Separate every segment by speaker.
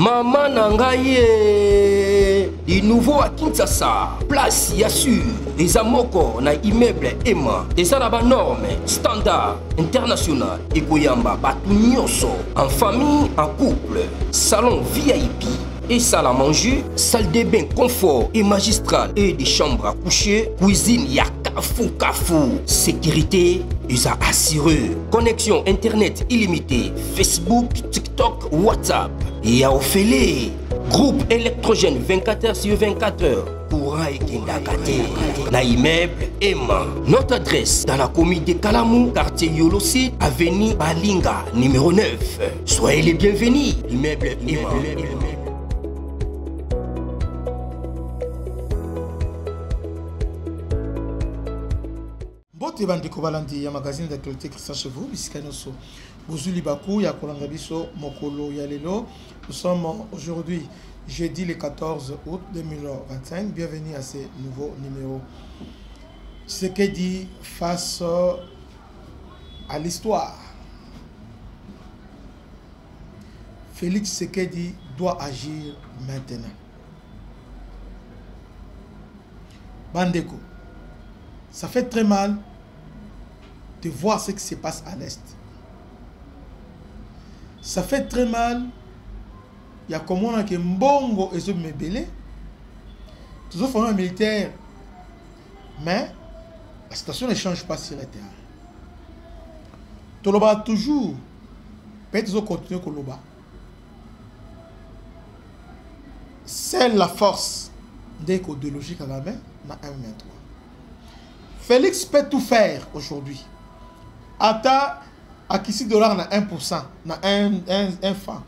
Speaker 1: Maman Nangaye, du nouveau à Kinshasa, place Yassur, des amoko na immeuble Emma, des arabes normes, standard, international, et Goyamba, Batunyoso, en famille, en couple, salon VIP. Et salle à manger, salle de bain confort et magistral et des chambres à coucher, cuisine ya kafou, sécurité ils a assuré, connexion internet illimitée, Facebook, TikTok, WhatsApp et à Ophélie, groupe électrogène 24h/24h. Courant et Kindakate, na immeuble Emma. Notre adresse dans la commune de Kalamou, quartier Yolosid, avenue Balinga, numéro 9. Soyez les bienvenus, immeuble Emma.
Speaker 2: Bote bandeko balandi ya magazine d'actualité Christian chez vous, bisikanoso. Bozuli Bakou, ya kolanda biso mokolo ya lelo. Nous sommes aujourd'hui jeudi le 14 août 2025. Bienvenue à ce nouveau numéro. Ce qui dit face à l'histoire. Félix Tshisekedi doit agir maintenant. Bandeko, ça fait très mal de voir ce qui se passe à l'Est. Ça fait très mal. Il y a comme on a que Mbongo et ce Mebele. Toujours formé militaire. Mais la situation ne change pas sur le terrain. Toloba toujours. Peut-être continuer Koloba. C'est la force d'écodéologie à la main dans M23. Félix peut tout faire aujourd'hui. Ata akisi dollar na 1%, na un franc.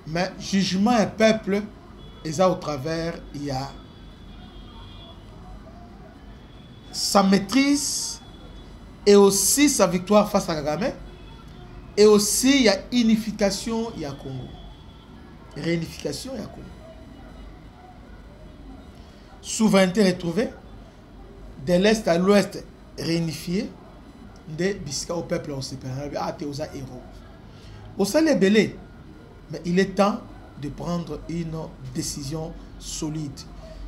Speaker 2: Mais jugement et peuple, et ça au travers, il y a sa maîtrise et aussi sa victoire face à Kagame. Et aussi il y a unification, il y a Congo. Réunification, il y a Congo. Souveraineté retrouvée. De l'Est à l'Ouest réunifié, de Bisca au peuple on s'est perdu, à Théosa héros. Au sein des belés, mais il est temps de prendre une décision solide.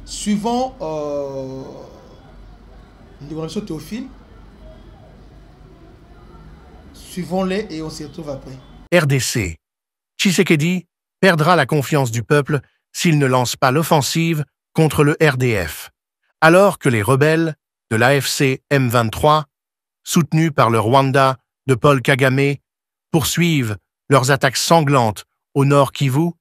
Speaker 2: Suivons Théophile, suivons-les et on se retrouve après.
Speaker 3: RDC. Tshisekedi perdra la confiance du peuple s'il ne lance pas l'offensive contre le RDF, alors que les rebelles de l'AFC M23, soutenus par le Rwanda de Paul Kagame, poursuivent leurs attaques sanglantes au nord Kivu,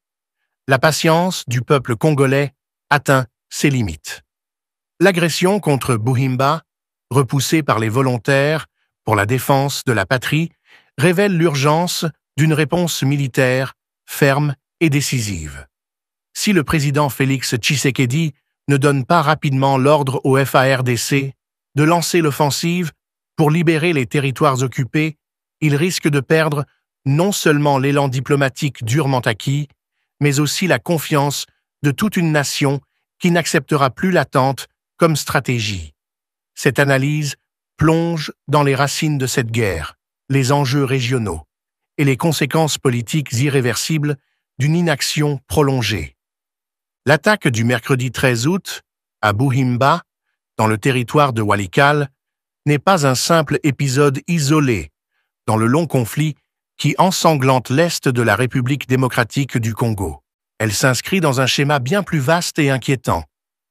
Speaker 3: la patience du peuple congolais atteint ses limites. L'agression contre Buhimba, repoussée par les volontaires pour la défense de la patrie, révèle l'urgence d'une réponse militaire ferme et décisive. Si le président Félix Tshisekedi ne donne pas rapidement l'ordre au FARDC de lancer l'offensive pour libérer les territoires occupés, il risque de perdre non seulement l'élan diplomatique durement acquis, mais aussi la confiance de toute une nation qui n'acceptera plus l'attente comme stratégie. Cette analyse plonge dans les racines de cette guerre, les enjeux régionaux et les conséquences politiques irréversibles d'une inaction prolongée. L'attaque du mercredi 13 août à Buhimba, dans le territoire de Walikale, n'est pas un simple épisode isolé dans le long conflit qui ensanglante l'Est de la République démocratique du Congo. Elle s'inscrit dans un schéma bien plus vaste et inquiétant,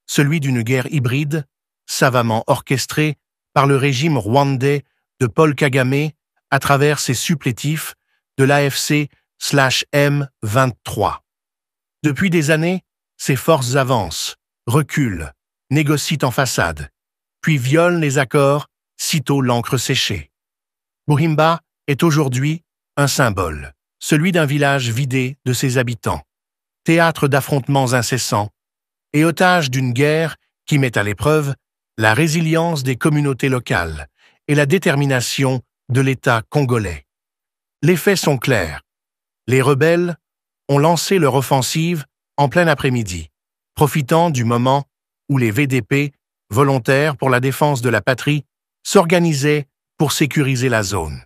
Speaker 3: celui d'une guerre hybride, savamment orchestrée par le régime rwandais de Paul Kagame à travers ses supplétifs de l'AFC/M23. Depuis des années, ces forces avancent, reculent, négocient en façade, puis violent les accords sitôt l'encre séchée. Buhimba est aujourd'hui un symbole, celui d'un village vidé de ses habitants, théâtre d'affrontements incessants et otage d'une guerre qui met à l'épreuve la résilience des communautés locales et la détermination de l'État congolais. Les faits sont clairs. Les rebelles ont lancé leur offensive en plein après-midi, profitant du moment où les VDP, volontaires pour la défense de la patrie, s'organisaient pour sécuriser la zone.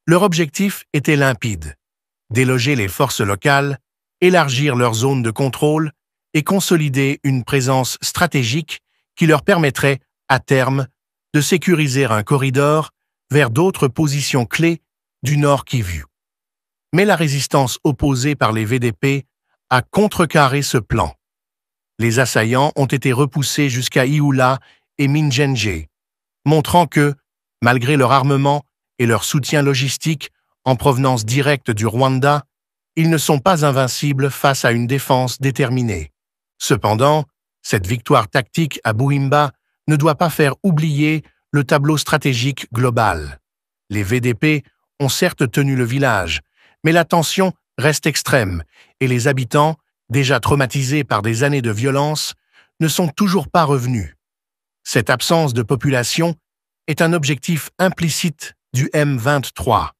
Speaker 3: Leur objectif était limpide, déloger les forces locales élargir leur zone de contrôle et consolider une présence stratégique qui leur permettrait, à terme, de sécuriser un corridor vers d'autres positions clés du Nord Kivu. Mais la résistance opposée par les VDP a contrecarré ce plan. Les assaillants ont été repoussés jusqu'à Ioula et Minjenje, montrant que, malgré leur armement et leur soutien logistique en provenance directe du Rwanda, ils ne sont pas invincibles face à une défense déterminée. Cependant, cette victoire tactique à Buhimba ne doit pas faire oublier le tableau stratégique global. Les VDP ont certes tenu le village, mais la tension reste extrême et les habitants, déjà traumatisés par des années de violence, ne sont toujours pas revenus. Cette absence de population est un objectif implicite du M23.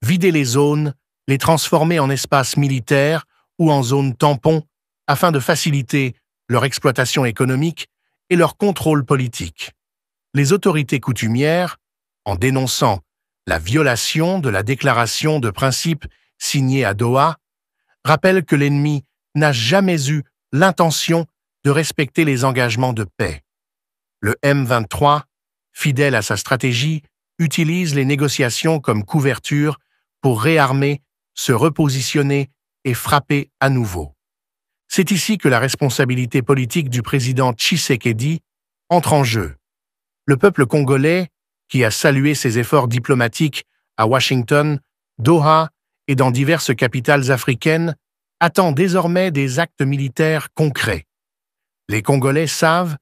Speaker 3: Vider les zones, les transformer en espaces militaires ou en zones tampons afin de faciliter leur exploitation économique et leur contrôle politique. Les autorités coutumières, en dénonçant la violation de la déclaration de principe signée à Doha, rappellent que l'ennemi n'a jamais eu l'intention de respecter les engagements de paix. Le M23, fidèle à sa stratégie, utilise les négociations comme couverture pour réarmer, se repositionner et frapper à nouveau. C'est ici que la responsabilité politique du président Tshisekedi entre en jeu. Le peuple congolais, qui a salué ses efforts diplomatiques à Washington, Doha et dans diverses capitales africaines, attend désormais des actes militaires concrets. Les Congolais savent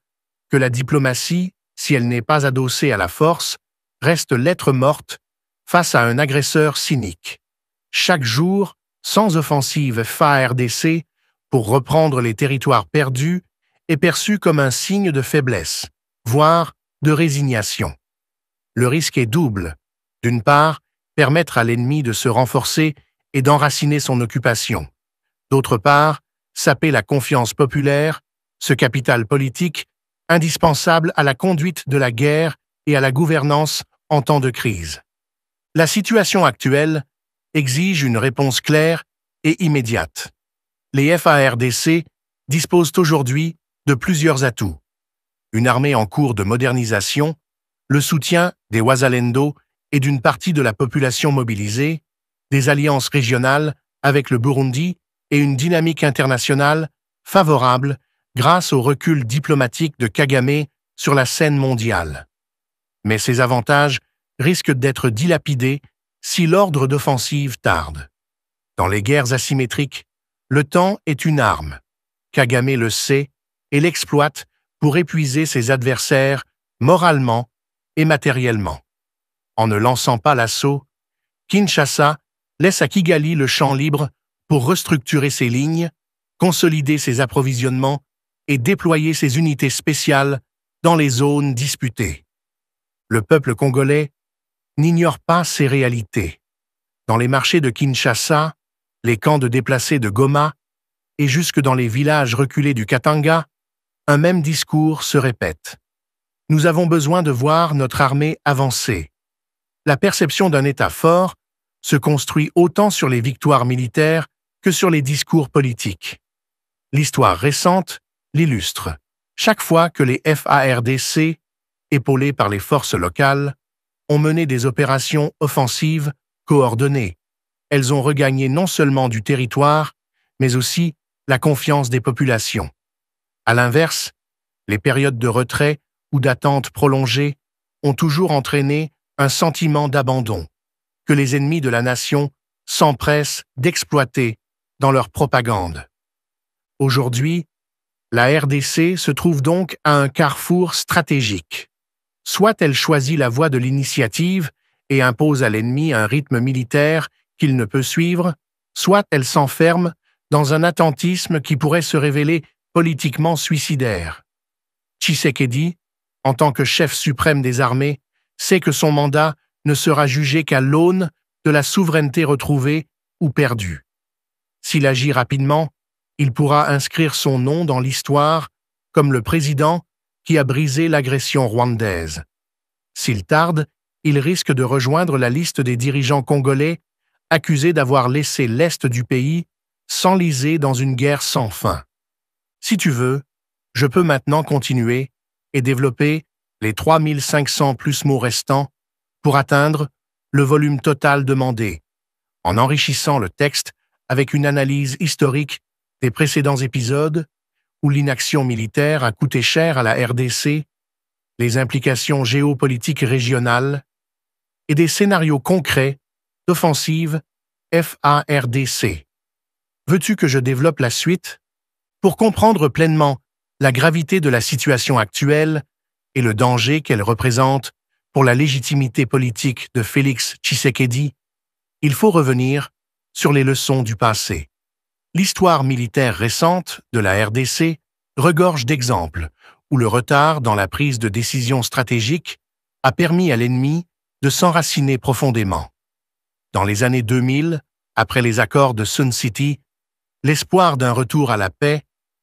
Speaker 3: que la diplomatie, si elle n'est pas adossée à la force, reste lettre morte face à un agresseur cynique. Chaque jour, sans offensive FARDC pour reprendre les territoires perdus, est perçu comme un signe de faiblesse, voire de résignation. Le risque est double. D'une part, permettre à l'ennemi de se renforcer et d'enraciner son occupation. D'autre part, saper la confiance populaire, ce capital politique indispensable à la conduite de la guerre et à la gouvernance en temps de crise. La situation actuelle exige une réponse claire et immédiate. Les FARDC disposent aujourd'hui de plusieurs atouts. Une armée en cours de modernisation, le soutien des Wazalendo et d'une partie de la population mobilisée, des alliances régionales avec le Burundi et une dynamique internationale favorable grâce au recul diplomatique de Kagame sur la scène mondiale. Mais ces avantages risquent d'être dilapidés si l'ordre d'offensive tarde. Dans les guerres asymétriques, le temps est une arme. Kagame le sait et l'exploite pour épuiser ses adversaires moralement et matériellement. En ne lançant pas l'assaut, Kinshasa laisse à Kigali le champ libre pour restructurer ses lignes, consolider ses approvisionnements et déployer ses unités spéciales dans les zones disputées. Le peuple congolais n'ignore pas ces réalités. Dans les marchés de Kinshasa, les camps de déplacés de Goma et jusque dans les villages reculés du Katanga, un même discours se répète. Nous avons besoin de voir notre armée avancer. La perception d'un État fort se construit autant sur les victoires militaires que sur les discours politiques. L'histoire récente l'illustre. Chaque fois que les FARDC, épaulés par les forces locales, ont mené des opérations offensives coordonnées, elles ont regagné non seulement du territoire, mais aussi la confiance des populations. À l'inverse, les périodes de retrait ou d'attente prolongée ont toujours entraîné un sentiment d'abandon, que les ennemis de la nation s'empressent d'exploiter dans leur propagande. Aujourd'hui, la RDC se trouve donc à un carrefour stratégique. Soit elle choisit la voie de l'initiative et impose à l'ennemi un rythme militaire qu'il ne peut suivre, soit elle s'enferme dans un attentisme qui pourrait se révéler politiquement suicidaire. Tshisekedi, en tant que chef suprême des armées, sait que son mandat ne sera jugé qu'à l'aune de la souveraineté retrouvée ou perdue. S'il agit rapidement, il pourra inscrire son nom dans l'histoire comme le président qui a brisé l'agression rwandaise. S'il tarde, il risque de rejoindre la liste des dirigeants congolais accusés d'avoir laissé l'Est du pays s'enliser dans une guerre sans fin. Si tu veux, je peux maintenant continuer et développer les 3500 plus mots restants pour atteindre le volume total demandé, en enrichissant le texte avec une analyse historique des précédents épisodes où l'inaction militaire a coûté cher à la RDC, les implications géopolitiques régionales et des scénarios concrets d'offensive FARDC. Veux-tu que je développe la suite? Pour comprendre pleinement la gravité de la situation actuelle et le danger qu'elle représente pour la légitimité politique de Félix Tshisekedi, il faut revenir sur les leçons du passé. L'histoire militaire récente de la RDC regorge d'exemples où le retard dans la prise de décisions stratégiques a permis à l'ennemi de s'enraciner profondément. Dans les années 2000, après les accords de Sun City, l'espoir d'un retour à la paix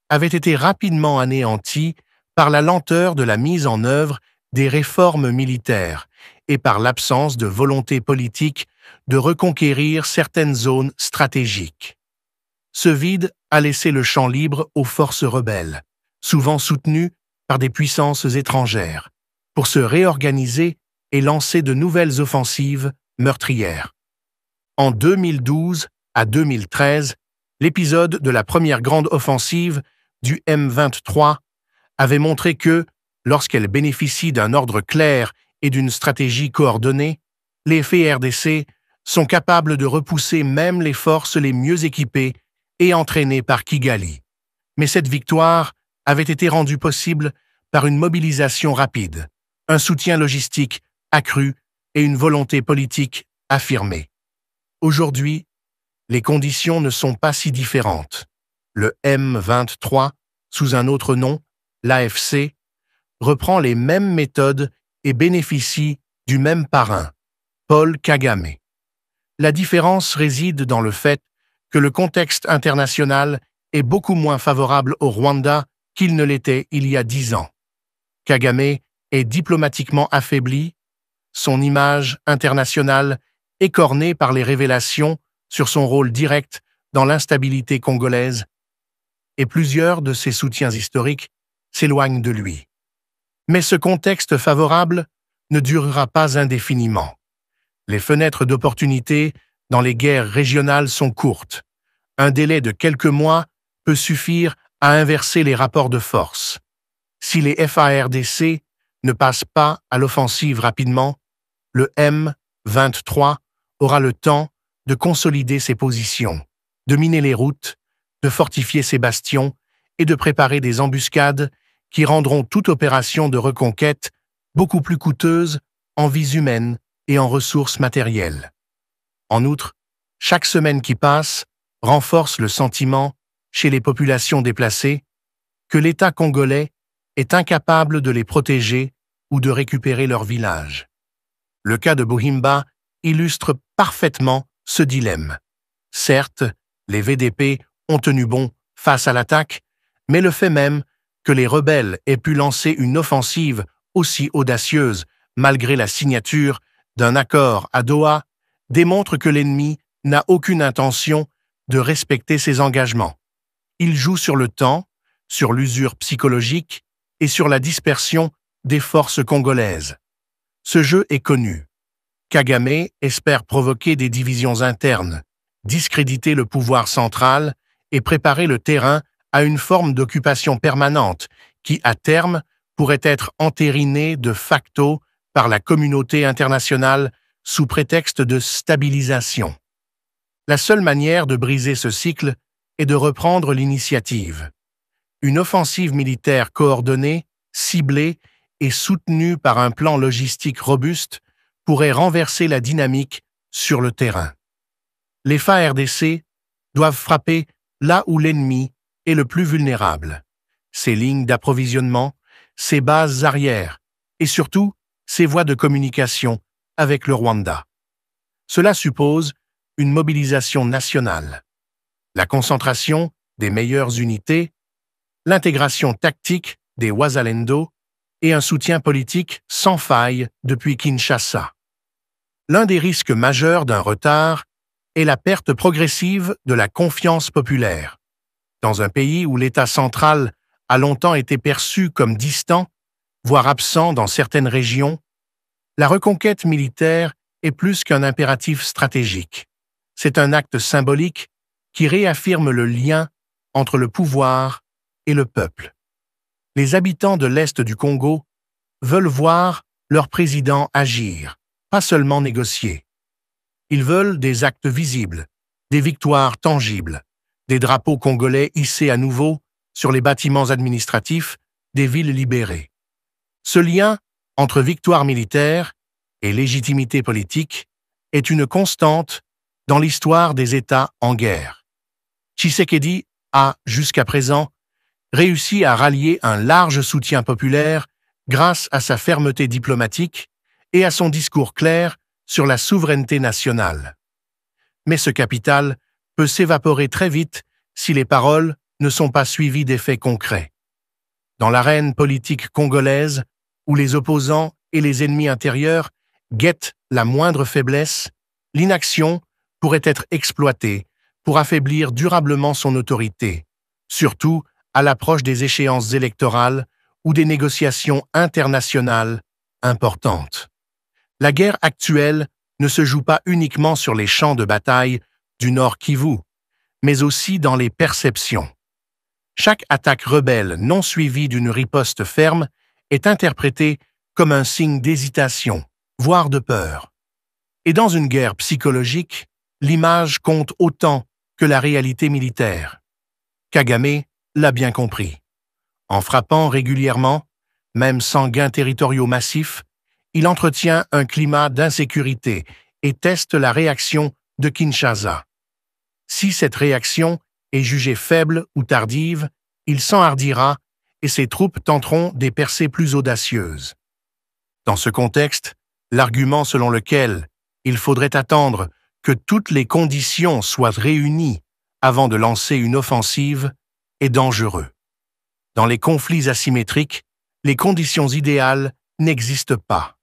Speaker 3: avait été rapidement anéanti par la lenteur de la mise en œuvre des réformes militaires et par l'absence de volonté politique de reconquérir certaines zones stratégiques. Ce vide a laissé le champ libre aux forces rebelles, souvent soutenues par des puissances étrangères, pour se réorganiser et lancer de nouvelles offensives meurtrières. En 2012 à 2013, l'épisode de la première grande offensive du M23 avait montré que, lorsqu'elle bénéficie d'un ordre clair et d'une stratégie coordonnée, les FARDC sont capables de repousser même les forces les mieux équipées et entraînées par Kigali. Mais cette victoire avait été rendue possible par une mobilisation rapide, un soutien logistique accru et une volonté politique affirmée. Aujourd'hui, les conditions ne sont pas si différentes. Le M23, sous un autre nom, l'AFC, reprend les mêmes méthodes et bénéficie du même parrain, Paul Kagame. La différence réside dans le fait que le contexte international est beaucoup moins favorable au Rwanda qu'il ne l'était il y a 10 ans. Kagame est diplomatiquement affaibli, son image internationale écornée par les révélations sur son rôle direct dans l'instabilité congolaise, et plusieurs de ses soutiens historiques s'éloignent de lui. Mais ce contexte favorable ne durera pas indéfiniment. Les fenêtres d'opportunité dans les guerres régionales sont courtes. Un délai de quelques mois peut suffire à inverser les rapports de force. Si les FARDC ne passent pas à l'offensive rapidement, le M23 aura le temps de consolider ses positions, de miner les routes, de fortifier ses bastions et de préparer des embuscades qui rendront toute opération de reconquête beaucoup plus coûteuse en vies humaines et en ressources matérielles. En outre, chaque semaine qui passe renforce le sentiment, chez les populations déplacées, que l'État congolais est incapable de les protéger ou de récupérer leurs villages. Le cas de Buhimba illustre parfaitement ce dilemme. Certes, les VDP ont tenu bon face à l'attaque, mais le fait même que les rebelles aient pu lancer une offensive aussi audacieuse malgré la signature d'un accord à Doha démontre que l'ennemi n'a aucune intention de respecter ses engagements. Il joue sur le temps, sur l'usure psychologique et sur la dispersion des forces congolaises. Ce jeu est connu. Kagame espère provoquer des divisions internes, discréditer le pouvoir central et préparer le terrain à une forme d'occupation permanente qui, à terme, pourrait être entérinée de facto par la communauté internationale sous prétexte de stabilisation. La seule manière de briser ce cycle est de reprendre l'initiative. Une offensive militaire coordonnée, ciblée et soutenue par un plan logistique robuste pourrait renverser la dynamique sur le terrain. Les FARDC doivent frapper là où l'ennemi est le plus vulnérable, ses lignes d'approvisionnement, ses bases arrières et surtout ses voies de communication avec le Rwanda. Cela suppose une mobilisation nationale, la concentration des meilleures unités, l'intégration tactique des Wazalendo et un soutien politique sans faille depuis Kinshasa. L'un des risques majeurs d'un retard est la perte progressive de la confiance populaire. Dans un pays où l'État central a longtemps été perçu comme distant, voire absent dans certaines régions, la reconquête militaire est plus qu'un impératif stratégique. C'est un acte symbolique qui réaffirme le lien entre le pouvoir et le peuple. Les habitants de l'Est du Congo veulent voir leur président agir, pas seulement négocier. Ils veulent des actes visibles, des victoires tangibles, des drapeaux congolais hissés à nouveau sur les bâtiments administratifs des villes libérées. Ce lien entre victoire militaire et légitimité politique est une constante dans l'histoire des États en guerre. Tshisekedi a, jusqu'à présent, réussi à rallier un large soutien populaire grâce à sa fermeté diplomatique et à son discours clair sur la souveraineté nationale. Mais ce capital peut s'évaporer très vite si les paroles ne sont pas suivies d'effets concrets. Dans l'arène politique congolaise, où les opposants et les ennemis intérieurs guettent la moindre faiblesse, l'inaction pourrait être exploitée pour affaiblir durablement son autorité, surtout à l'approche des échéances électorales ou des négociations internationales importantes. La guerre actuelle ne se joue pas uniquement sur les champs de bataille du Nord Kivu, mais aussi dans les perceptions. Chaque attaque rebelle non suivie d'une riposte ferme est interprétée comme un signe d'hésitation, voire de peur. Et dans une guerre psychologique, l'image compte autant que la réalité militaire. Kagame l'a bien compris. En frappant régulièrement, même sans gains territoriaux massifs, il entretient un climat d'insécurité et teste la réaction de Kinshasa. Si cette réaction est jugée faible ou tardive, il s'enhardira et ses troupes tenteront des percées plus audacieuses. Dans ce contexte, l'argument selon lequel il faudrait attendre que toutes les conditions soient réunies avant de lancer une offensive est dangereux. Dans les conflits asymétriques, les conditions idéales n'existent pas.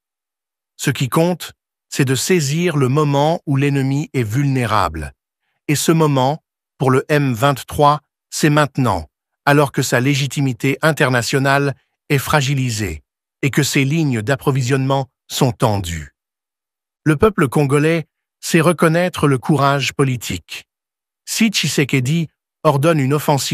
Speaker 3: Ce qui compte, c'est de saisir le moment où l'ennemi est vulnérable. Et ce moment, pour le M23, c'est maintenant, alors que sa légitimité internationale est fragilisée et que ses lignes d'approvisionnement sont tendues. Le peuple congolais sait reconnaître le courage politique. Si Tshisekedi ordonne une offensive